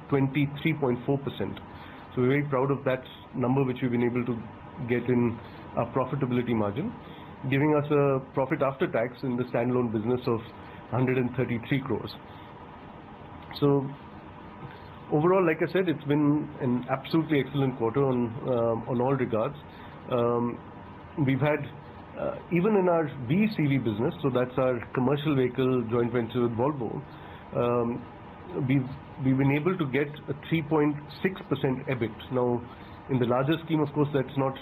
23.4%. So we're very proud of that number which we've been able to get in our profitability margin, giving us a profit after tax in the standalone business of 133 crores. So overall, like I said, it's been an absolutely excellent quarter on all regards. We've had, even in our VECV business, so that's our commercial vehicle joint venture with Volvo, we've been able to get a 3.6% EBIT. Now, in the larger scheme, of course, that's not,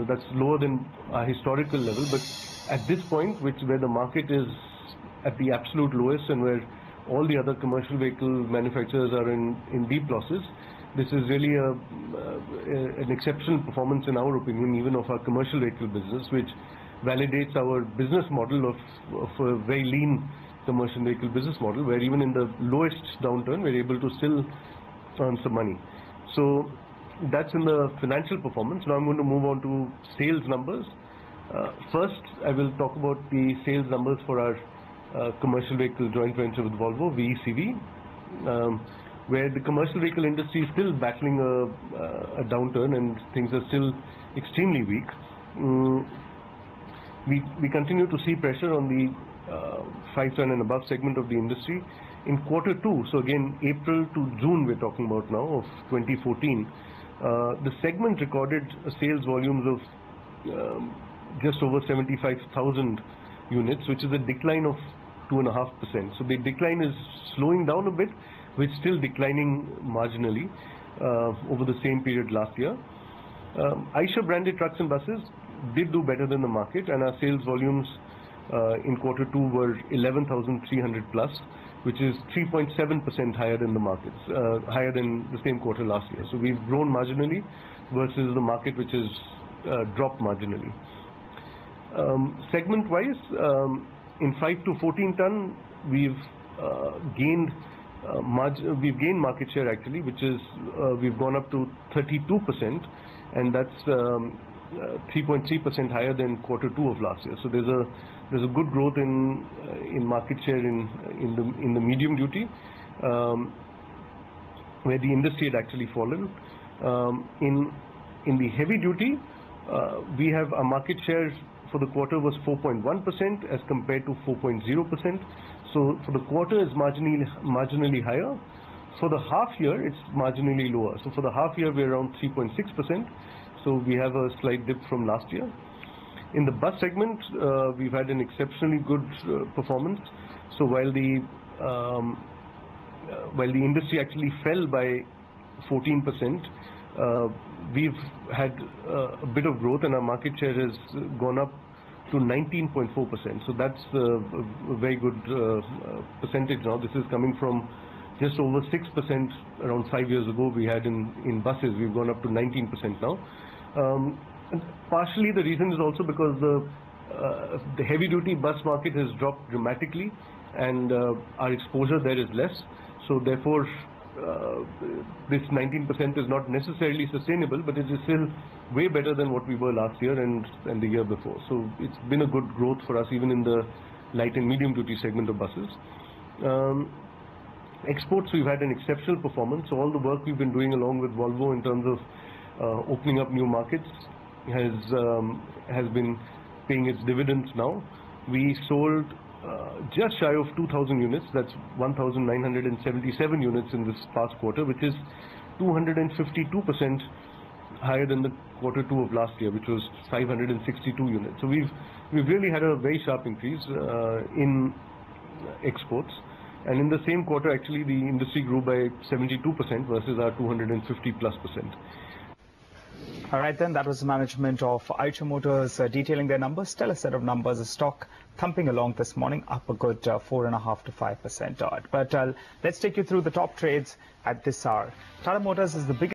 that's lower than our historical level. But at this point, where the market is at the absolute lowest and where all the other commercial vehicle manufacturers are in deep losses, this is really an exceptional performance, in our opinion, even of our commercial vehicle business, which validates our business model of a very lean commercial vehicle business model, where even in the lowest downturn, we're able to still earn some money. So that's in the financial performance. Now I'm going to move on to sales numbers. First, I will talk about the sales numbers for our commercial vehicle joint venture with Volvo, VECV, where the commercial vehicle industry is still battling a downturn and things are still extremely weak. We continue to see pressure on the 5-ton and above segment of the industry. In quarter 2, so again April to June we're talking about now, of 2014, the segment recorded sales volumes of just over 75,000 units, which is a decline of 2.5%. So the decline is slowing down a bit, which is still declining marginally over the same period last year. Eicher branded trucks and buses did do better than the market, and our sales volumes in quarter 2 were 11,300 plus, which is 3.7% higher than the markets, higher than the same quarter last year. So we've grown marginally versus the market, which has dropped marginally. Segment-wise, in 5 to 14 ton, we've gained market share actually, which is we've gone up to 32%, and that's 3.3% higher than quarter 2 of last year. So there's a good growth in market share in the medium duty, where the industry had actually fallen. In the heavy duty, we have a market share for the quarter was 4.1% as compared to 4.0%. So for the quarter is marginally higher. For the half year, it's marginally lower. So for the half year, we're around 3.6%. So we have a slight dip from last year. In the bus segment, we've had an exceptionally good performance. So while the industry actually fell by 14%, we've had a bit of growth, and our market share has gone up to 19.4%. So that's a very good percentage now. This is coming from just over 6% around 5 years ago we had in buses. We've gone up to 19% now. And partially the reason is also because the heavy duty bus market has dropped dramatically, and our exposure there is less. So therefore this 19% is not necessarily sustainable, but it is still way better than what we were last year and the year before. So it's been a good growth for us even in the light and medium duty segment of buses. Exports, we've had an exceptional performance. So all the work we've been doing along with Volvo in terms of opening up new markets has been paying its dividends now. We sold just shy of 2,000 units, that's 1,977 units in this past quarter, which is 252% higher than the quarter 2 of last year, which was 562 units. So we've really had a very sharp increase in exports. And in the same quarter, actually, the industry grew by 72% versus our 250+%. All right, then, that was the management of Eicher Motors detailing their numbers. Stellar set of numbers. The stock thumping along this morning, up a good 4.5 to 5% odd. But let's take you through the top trades at this hour. Tata Motors is the biggest